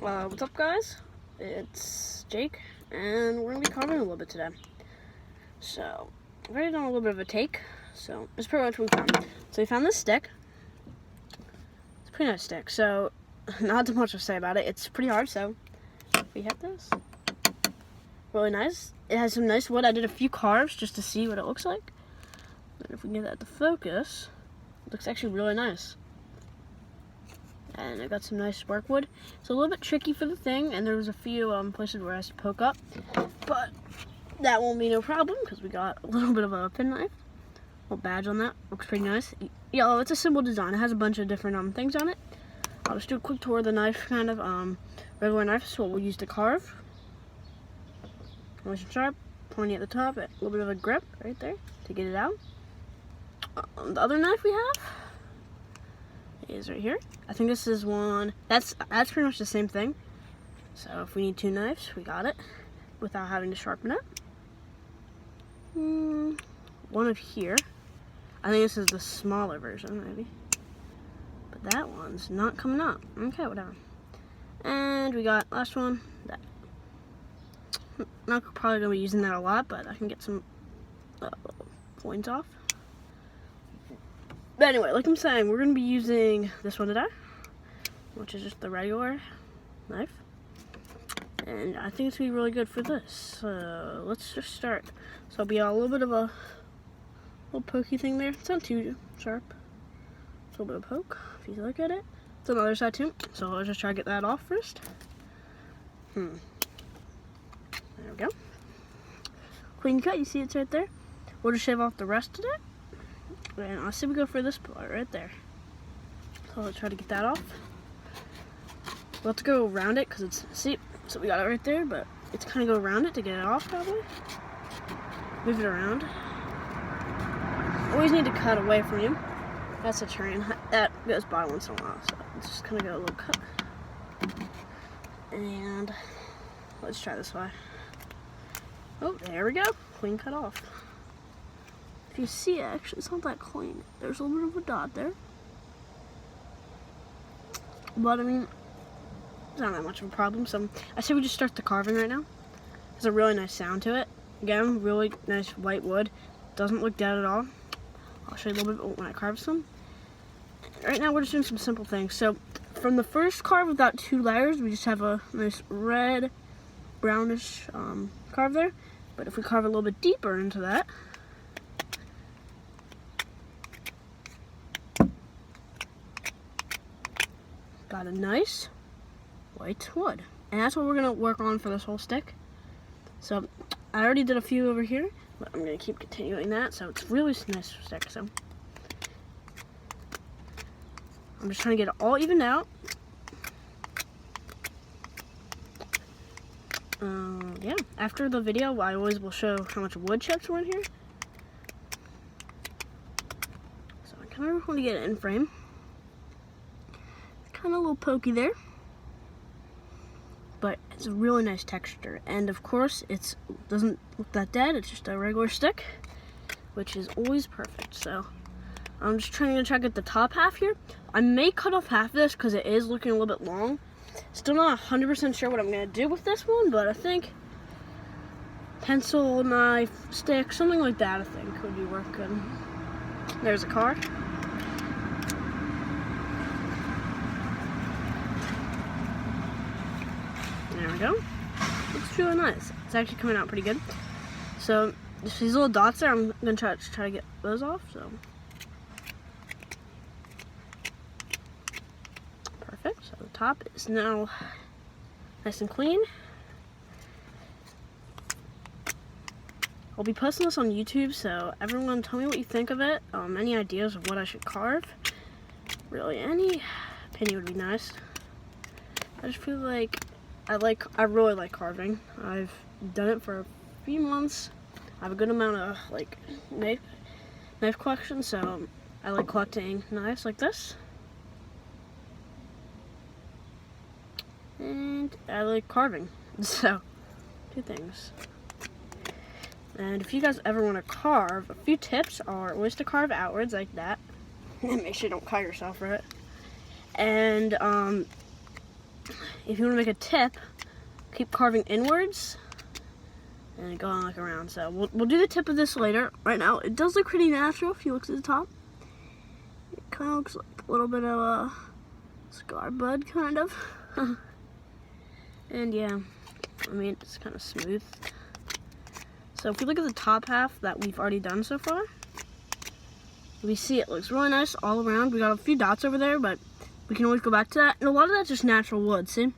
What's up, guys? It's Jake, and we're gonna be carving a little bit today. So, I've already done a little bit of a take, so this is pretty much what we found. So we found this stick. It's a pretty nice stick, so not too much to say about it. It's pretty hard, so we have this. Really nice. It has some nice wood. I did a few carves just to see what it looks like. And if we can get that to focus, it looks actually really nice. And I got some nice spark wood. It's a little bit tricky for the thing, and there was a few places where I had to poke up, but that won't be no problem because we got a little bit of a penknife. Little badge on that, looks pretty nice. Yeah, it's a simple design. It has a bunch of different things on it. I'll just do a quick tour of the knife, kind of regular knife. So what we'll use to carve. Nice and sharp, pointy at the top, a little bit of a grip right there to get it out. The other knife we have is right here. I think this is one that's pretty much the same thing. So if we need two knives, we got it without having to sharpen it. One of here. I think this is the smaller version, maybe. But that one's not coming up. Okay, whatever. And we got last one. That. Not probably gonna be using that a lot, but I can get some points off. But anyway, like I'm saying, we're going to be using this one today, which is just the regular knife. And I think it's going to be really good for this. Let's just start. So it'll be a little bit of a little pokey thing there. It's not too sharp. It's a little bit of poke, if you look at it. It's on the other side too. So let's just try to get that off first. There we go. Clean cut, you see it's right there. We'll just shave off the rest of it. And I'll see we go for this part right there. So let's try to get that off. We'll have to go around it because it's, see, so we got it right there, but it's kind of go around it to get it off probably. Move it around. Always need to cut away from you. That's a train. That goes by once in a while, so it's just kind of go a little cut. And let's try this way. Oh, there we go. Clean cut off. If you see, actually, it's not that clean. There's a little bit of a dot there. But, I mean, it's not that much of a problem. So, I say we just start the carving right now. There's a really nice sound to it. Again, really nice white wood. Doesn't look dead at all. I'll show you a little bit when I carve some. Right now, we're just doing some simple things. So, from the first carve without two layers, we just have a nice red, brownish carve there. But if we carve a little bit deeper into that, got a nice white wood. And that's what we're going to work on for this whole stick. So I already did a few over here, but I'm going to keep continuing that. So it's really nice stick. So I'm just trying to get it all evened out. Yeah, after the video, I always will show how much wood chips were in here. So I kind of want to get it in frame. Kind of a little pokey there, but it's a really nice texture, and of course it doesn't look that dead. It's just a regular stick, which is always perfect. So I'm just trying to get the top half here. I may cut off half of this because it is looking a little bit long. Still not 100% sure what I'm going to do with this one, but I think pencil, knife, stick, something like that I think would be working. There's a car. There we go. Looks really nice. It's actually coming out pretty good. So these little dots there, I'm gonna try to get those off. So perfect. So the top is now nice and clean. I'll be posting this on YouTube, so everyone tell me what you think of it. Any ideas of what I should carve. Really, any opinion would be nice. I just feel like I really like carving. I've done it for a few months. I have a good amount of like knife collection, so I like collecting knives like this. And I like carving. So, two things. And if you guys ever want to carve, a few tips are always to carve outwards like that. And make sure you don't cut yourself, right? And if you want to make a tip, keep carving inwards and go on like around. So we'll do the tip of this later. Right now, it does look pretty natural if you look at the top. It kind of looks like a little bit of a scar bud, kind of. And yeah, I mean, it's kind of smooth. So if we look at the top half that we've already done so far, we see it looks really nice all around. We got a few dots over there, but we can always go back to that. And a lot of that's just natural wood, see? If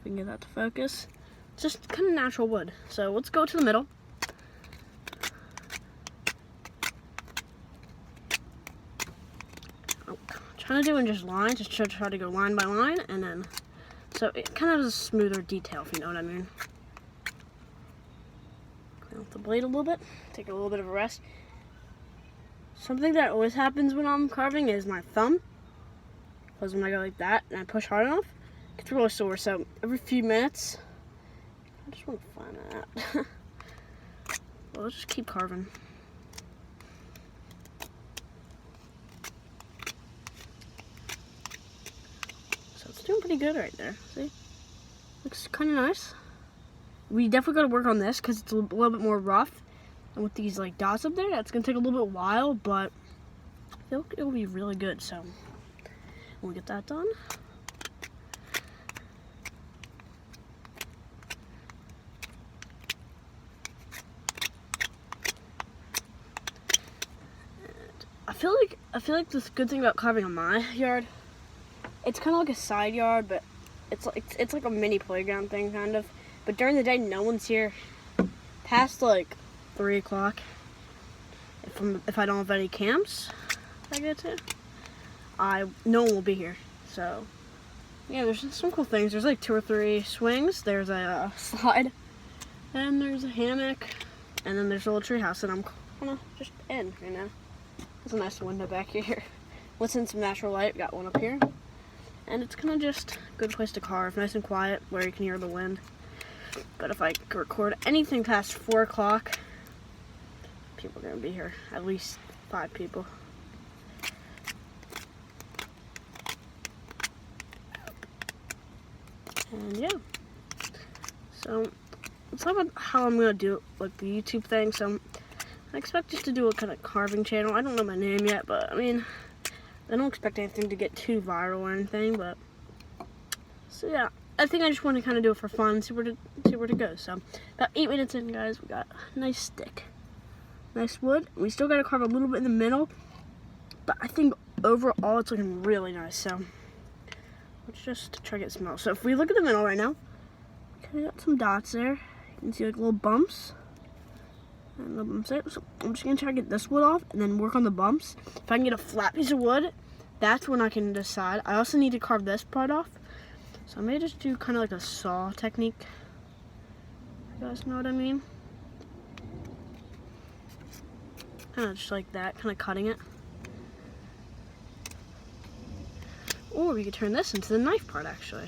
we can get that to focus. It's just kind of natural wood. So let's go to the middle. Trying to do in just lines, just try to go line by line, and then, so it kind of has a smoother detail, if you know what I mean. Clean off the blade a little bit, take a little bit of a rest. Something that always happens when I'm carving is my thumb, because when I go like that and I push hard enough, it gets really sore. So every few minutes, I just want to find that out. Well, let's just keep carving. So it's doing pretty good right there. See, looks kind of nice. We definitely got to work on this because it's a little bit more rough. And with these like dots up there, that's gonna take a little bit while, but I feel like it'll be really good. So we'll get that done. And I feel like the good thing about carving on my yard, it's kind of like a side yard, but it's like a mini playground thing kind of. But during the day, no one's here. Past like 3 o'clock, if I don't have any camps I get to, no one will be here. So yeah, there's some cool things. There's like 2 or 3 swings. There's a slide, and there's a hammock, and then there's a little tree house that I'm kind of just in right now. There's a nice window back here. Let's in some natural light. Got one up here, and it's kind of just a good place to carve, nice and quiet, where you can hear the wind. But if I record anything past 4 o'clock, people are gonna be here. At least 5 people. And yeah. So let's talk about how I'm gonna do like the YouTube thing. So I expect just to do a kind of carving channel. I don't know my name yet, but I mean, I don't expect anything to get too viral or anything. But so yeah, I think I just want to kind of do it for fun, see where to go. So about 8 minutes in, guys, we got a nice stick. Nice wood. We still got to carve a little bit in the middle, but I think overall it's looking really nice. So let's just try to get some smell. So if we look at the middle right now, we got some dots there. You can see like little bumps and little bumps there. So I'm just gonna try to get this wood off and then work on the bumps. If I can get a flat piece of wood, that's when I can decide. I also need to carve this part off, so I may just do kind of like a saw technique. You guys know what I mean? Kind of just like that, kind of cutting it. Or we could turn this into the knife part, actually.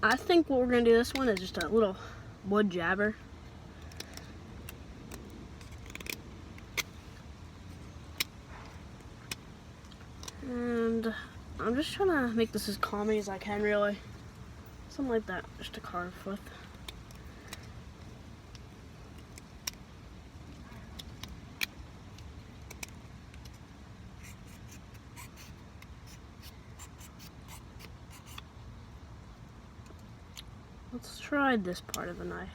I think what we're going to do this one is just a little wood jabber. And I'm just trying to make this as calming as I can, really. Something like that, just to carve with. Let's try this part of the knife.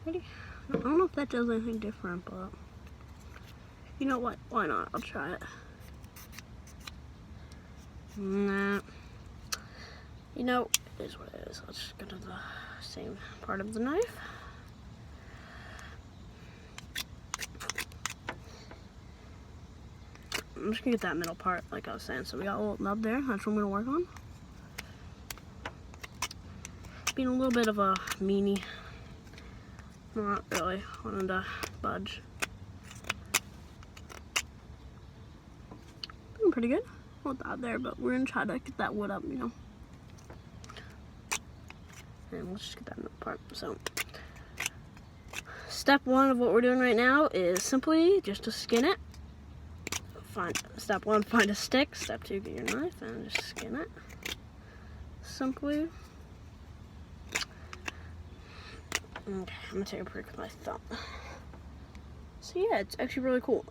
Ready? I don't know if that does anything different, but you know what? Why not? I'll try it. Nah. You know, it is what it is. Let's just go to the same part of the knife. I'm just gonna get that middle part, like I was saying. So we got a little nub there. That's what I'm gonna work on. Being a little bit of a meanie. Not really wanting to budge. Doing pretty good. Not that there, but we're gonna try to get that wood up, you know. And let's just get that middle part. So, step 1 of what we're doing right now is simply just to skin it. Step 1, find a stick. Step 2, get your knife and just skin it. Simply. Okay, I'm gonna take a break with my thumb. So yeah, it's actually really cool.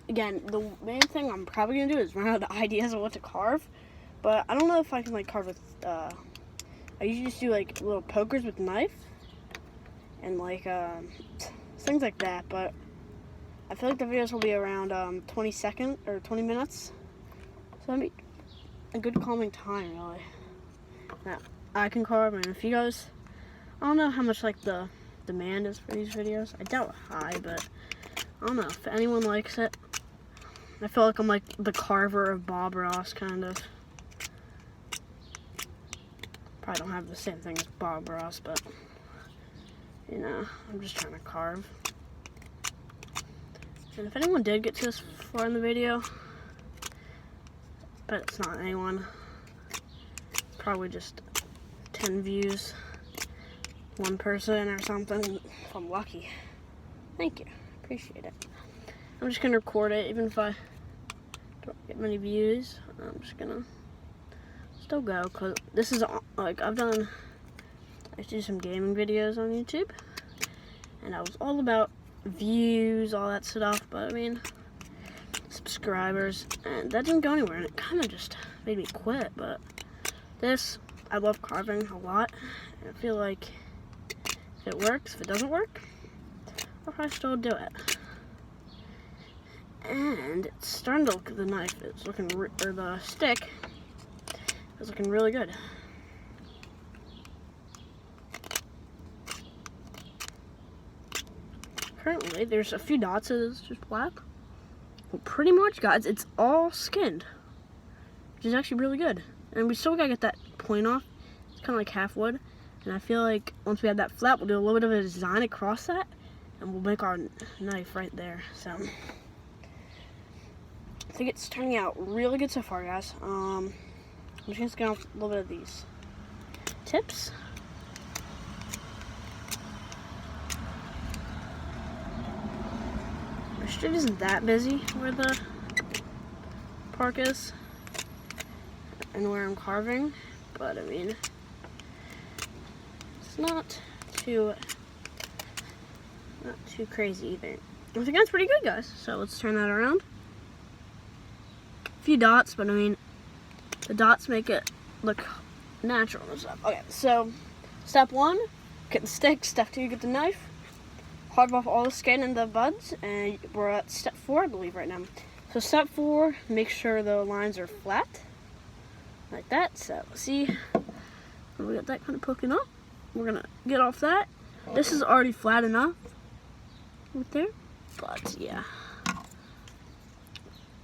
Again, the main thing I'm probably gonna do is run out of ideas of what to carve, but I don't know if I can like carve with. I usually just do like little pokers with knife and like things like that. But I feel like the videos will be around 20 seconds or 20 minutes, so that'd be a good calming time really. That I can carve, and if you guys, I don't know how much like the demand is for these videos. I doubt high, but I don't know if anyone likes it. I feel like I'm like the carver of Bob Ross, kind of. Probably don't have the same thing as Bob Ross, but you know, I'm just trying to carve. And if anyone did get to this far in the video, but it's not anyone, probably just 10 views, one person or something, if I'm lucky. Thank you, appreciate it. I'm just gonna record it, even if I don't get many views. I'm just gonna still go, cause this is like I do some gaming videos on YouTube, and I was all about views, all that stuff. But I mean, subscribers, and that didn't go anywhere, and it kind of just made me quit. But this, I love carving a lot, and I feel like if it works, if it doesn't work, I'll probably still do it. And it's starting to look, the knife is looking, or the stick is looking really good. Currently, there's a few dots that is just black. Well, pretty much, guys, it's all skinned, which is actually really good. And we still gotta get that point off. It's kind of like half wood. And I feel like once we have that flat, we'll do a little bit of a design across that, and we'll make our knife right there. So I think it's turning out really good so far, guys. I'm just gonna skin off a little bit of these tips. My street isn't that busy where the park is and where I'm carving, but I mean, it's not too crazy either. I think that's pretty good, guys. So let's turn that around. A few dots, but I mean, the dots make it look natural and stuff. Okay, so step 1, get the stick. Step 2, get the knife. Carve off all the skin and the buds, and we're at step 4, I believe, right now. So step 4, make sure the lines are flat, like that. So see, we got that kind of poking up. We're gonna get off that. This is already flat enough right there, but yeah.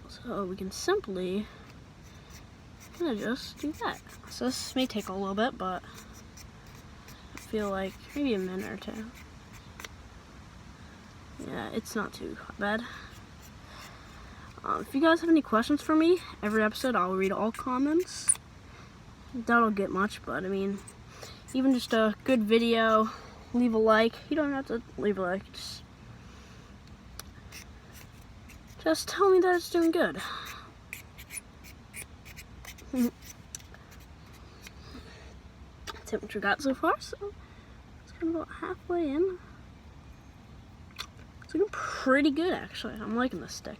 So we can simply just do that. So this may take a little bit, but I feel like maybe a minute or 2. Yeah, it's not too bad. If you guys have any questions for me, every episode I'll read all comments. That'll get much, but I mean, even just a good video, leave a like. You don't have to leave a like, just tell me that it's doing good. That's what we got so far, so it's kind of about halfway in. It's looking pretty good, actually. I'm liking this stick.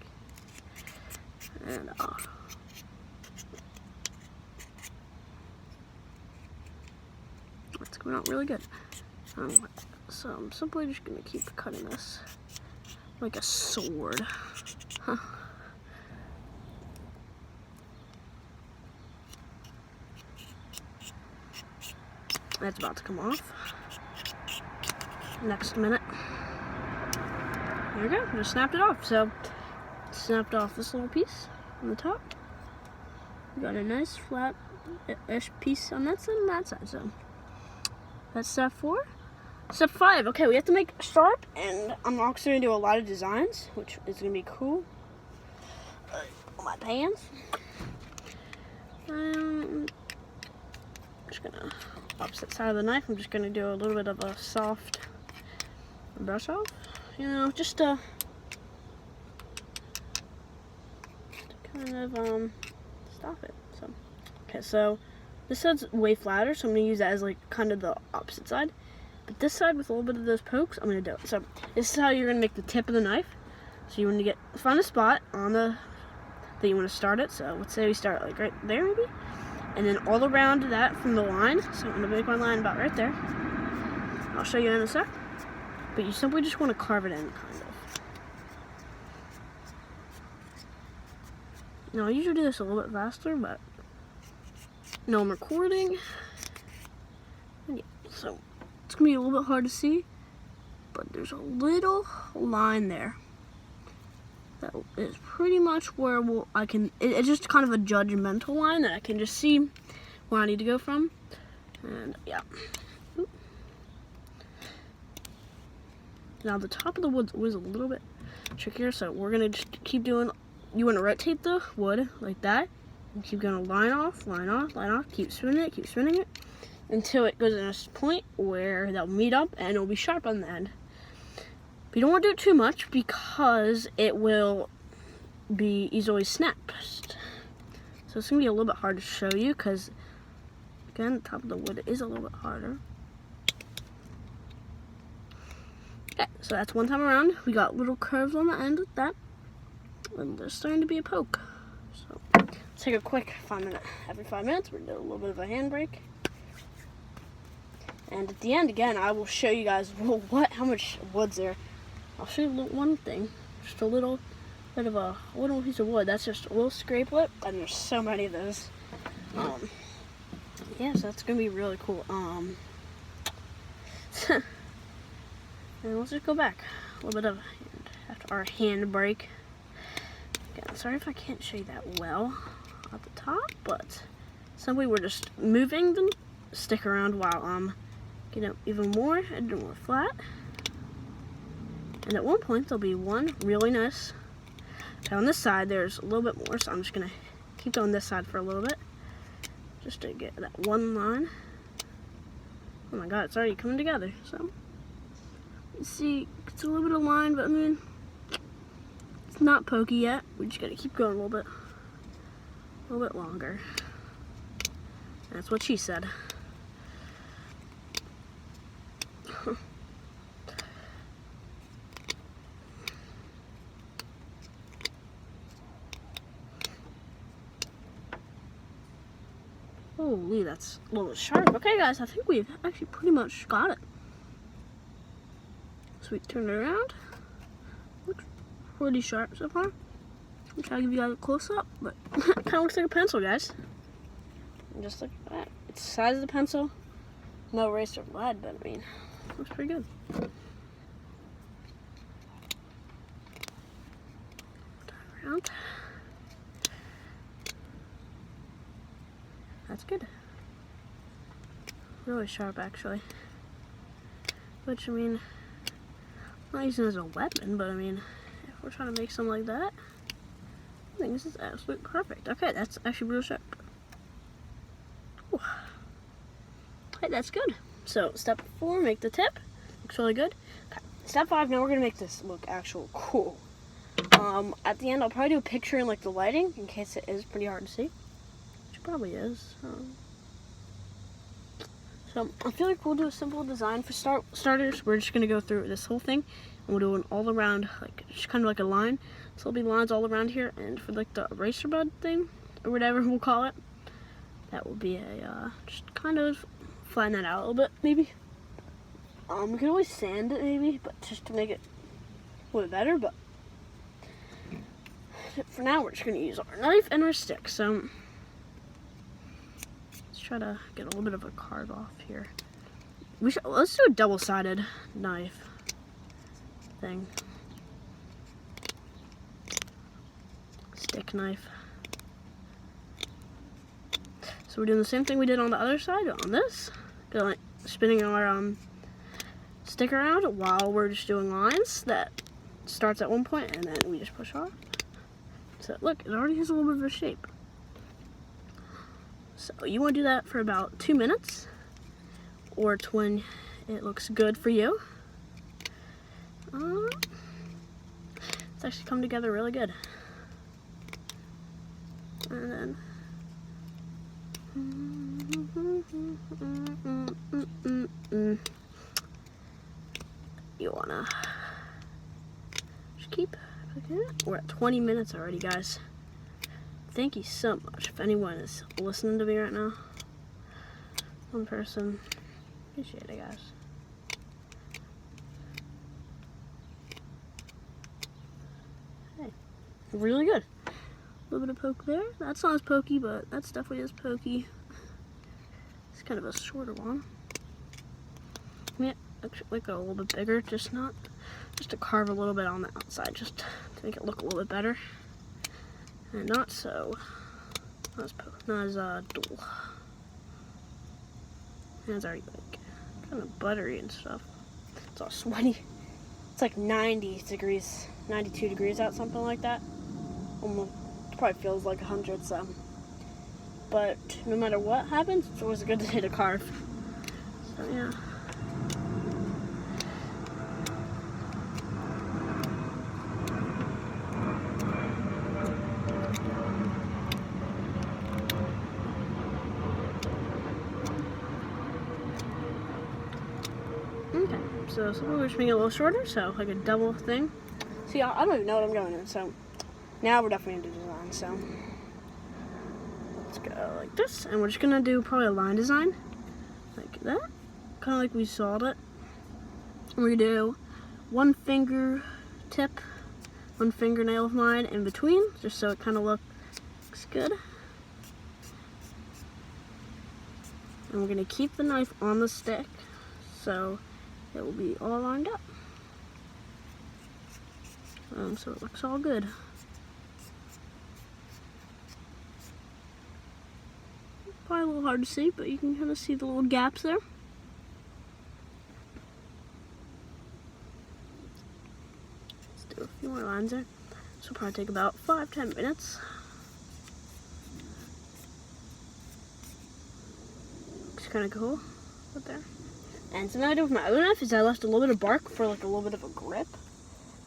And it's coming out really good. So I'm simply just gonna keep cutting this like a sword. Huh. That's about to come off. Next minute. There we go, just snapped it off. So, snapped off this little piece on the top. We got a nice flat-ish piece on that side and that side. So, that's step 4. Step 5, okay, we have to make sharp, and I'm also gonna do a lot of designs, which is gonna be cool. My pants. Just gonna, opposite side of the knife, I'm just gonna do a little bit of a soft brush off. You know, just kind of stop it. So, okay, so this side's way flatter, so I'm gonna use that as like kind of the opposite side. But this side with a little bit of those pokes, I'm gonna do it. So this is how you're gonna make the tip of the knife. So you want to find a spot on the that you want to start it. So let's say we start like right there maybe, and then all around that from the line. So I'm gonna make my line about right there. I'll show you in a sec. But you simply just want to carve it in, kind of. Now I usually do this a little bit faster, but now I'm recording. And yeah, so it's gonna be a little bit hard to see, but there's a little line there. That is pretty much where it's just kind of a judgmental line that I can just see where I need to go from. And yeah. Now the top of the wood's always a little bit trickier, so we're gonna just keep doing, you wanna rotate the wood like that, and keep going line off, line off, line off, keep spinning it, until it goes in a point where they'll meet up and it'll be sharp on the end. You don't want to do it too much because it will be easily snapped. So it's going to be a little bit hard to show you because, again, the top of the wood is a little bit harder. Okay, so that's one time around. We got little curves on the end with that. And there's starting to be a poke. So let's take a quick 5 minute. Every 5 minutes, we're going to do a little bit of a hand break. And at the end, again, I will show you guys how much wood's there. I'll show you one thing, just a little bit of a little piece of wood. That's just a little scrapelet, and there's so many of those. Yeah, so that's gonna be really cool. And let's just go back a little bit of after our hand break. Okay, sorry if I can't show you that well at the top, but simply we're just moving the stick around while getting it even more and more flat. And at one point, there'll be one really nice. Okay, on this side, there's a little bit more, so I'm just gonna keep going this side for a little bit, just to get that one line. Oh my God, it's already coming together. So, you see, it's a little bit of line, but I mean, it's not pokey yet. We just gotta keep going a little bit longer. That's what she said. Holy, that's a little bit sharp. Okay, guys, I think we've actually pretty much got it. So we turn it around. Looks pretty sharp so far. I'll try to give you guys a close-up, but it kind of looks like a pencil, guys. And just look at that. It's the size of the pencil. No eraser lead, but I mean, looks pretty good. Turn around. That's good. Really sharp, actually. Which, I mean, I'm not using it as a weapon, but I mean, if we're trying to make something like that, I think this is absolutely perfect. Okay, that's actually real sharp. Ooh. Okay, that's good. So, step 4, make the tip. Looks really good. Okay. Step 5, now we're going to make this look actual cool. At the end, I'll probably do a picture in like the lighting, in case it is pretty hard to see. Which it probably is. So, I feel like we'll do a simple design for starters. We're just going to go through this whole thing, and we'll do an all around, like, just kind of like a line. So, there'll be lines all around here, and for like the eraser bud thing, or whatever we'll call it, that will be a, just kind of flatten that out a little bit, maybe. We can always sand it, maybe, but just to make it a little bit better, but for now, we're just going to use our knife and our stick, so let's try to get a little bit of a carve off here. Let's do a double-sided knife thing. Stick knife. So we're doing the same thing we did on the other side, on this. Going, spinning our stick around while we're just doing lines that starts at one point and then we just push off. So look, it already has a little bit of a shape. So you want to do that for about 2 minutes, or it's when it looks good for you. It's actually come together really good. And then you wanna just keep. Okay. We're at 20 minutes already, guys. Thank you so much if anyone is listening to me right now. One person. Appreciate it, guys. Hey, really good. A little bit of poke there. That's not as pokey, but that's definitely as pokey. It's kind of a shorter one. Yeah, actually like a little bit bigger, just to carve a little bit on the outside, just to make it look a little bit better. And not as dull. And it's already like kind of buttery and stuff. It's all sweaty. It's like 90 degrees, 92 degrees out, something like that. Almost, it probably feels like 100, so. But no matter what happens, it's always a good day to carve. So yeah. Okay, so we're just making it a little shorter, so like a double thing. See, I don't even know what I'm going in, so now we're definitely gonna do design, so let's go like this, and we're just gonna do probably a line design, like that, kind of like we sawed it. We're gonna do one finger tip, one fingernail of mine in between, just so it kind of looks good. And we're gonna keep the knife on the stick, so it will be all lined up. So it looks all good. Probably a little hard to see, but you can kind of see the little gaps there. Let's do a few more lines there. This will probably take about 5-10 minutes. Looks kind of cool right there. And so now I do with my other knife is I left a little bit of bark for like a little bit of a grip.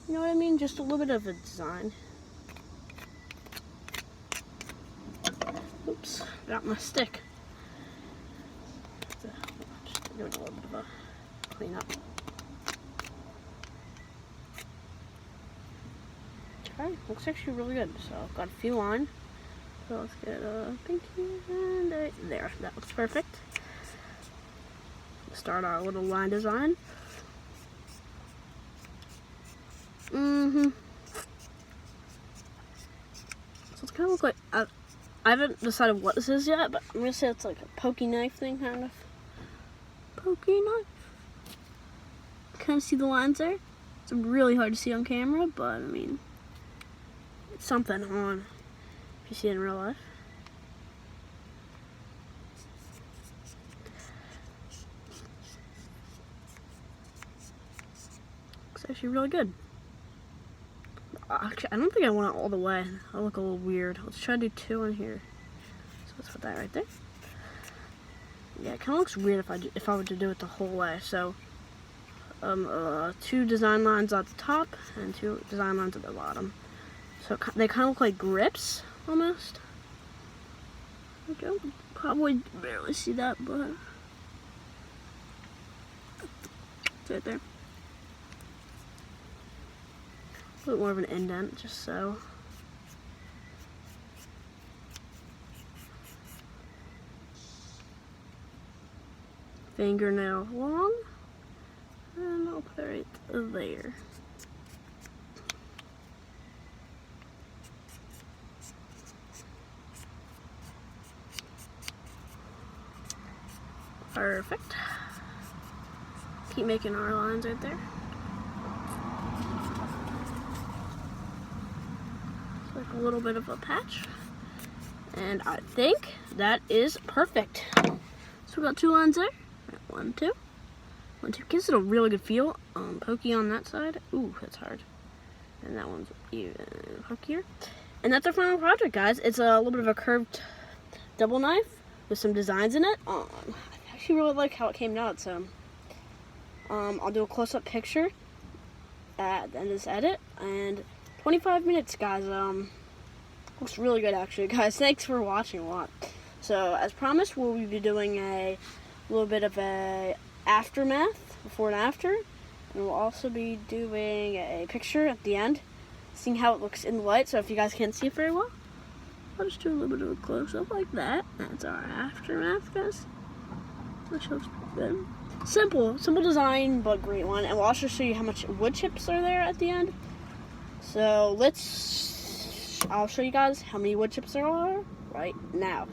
You know what I mean? Just a little bit of a design. Oops, got my stick. Just doing a little bit of a cleanup. Okay, looks actually really good. So I've got a few on. So let's get a pinky and there. That looks perfect. Start our little line design. So it's kind of look like I haven't decided what this is yet, but I'm gonna say it's like a pokey knife thing, kind of. Pokey knife. Kind of see the lines there. It's really hard to see on camera, but I mean, it's something on if you see it in real life. Looks actually really good. Actually, I don't think I want it all the way. I'll look a little weird. Let's try to do 2 in here. So let's put that right there. Yeah, it kind of looks weird if I were to do it the whole way. So, 2 design lines at the top and 2 design lines at the bottom. So they kind of look like grips almost. Okay, you can probably barely see that, but it's right there. A bit more of an indent, just so. Fingernail long, and I'll put it right there. Perfect. Keep making our lines right there. Like a little bit of a patch. And I think that is perfect. So we got 2 lines there. 1, 2. 1, 2. Gives it a really good feel. Pokey on that side. Ooh, that's hard. And that one's even pokier. And that's our final project, guys. It's a little bit of a curved double knife with some designs in it. I actually really like how it came out. So I'll do a close-up picture at the end of this edit. And 25 minutes, guys. Looks really good, actually, guys. Thanks for watching a lot. So, as promised, we'll be doing a little bit of a aftermath, before and after. And we'll also be doing a picture at the end, seeing how it looks in the light. So if you guys can't see it very well, I'll just do a little bit of a close-up like that. That's our aftermath, guys. That shows good. Simple design, but great one. And we'll also show you how much wood chips are there at the end. So I'll show you guys how many wood chips there are right now.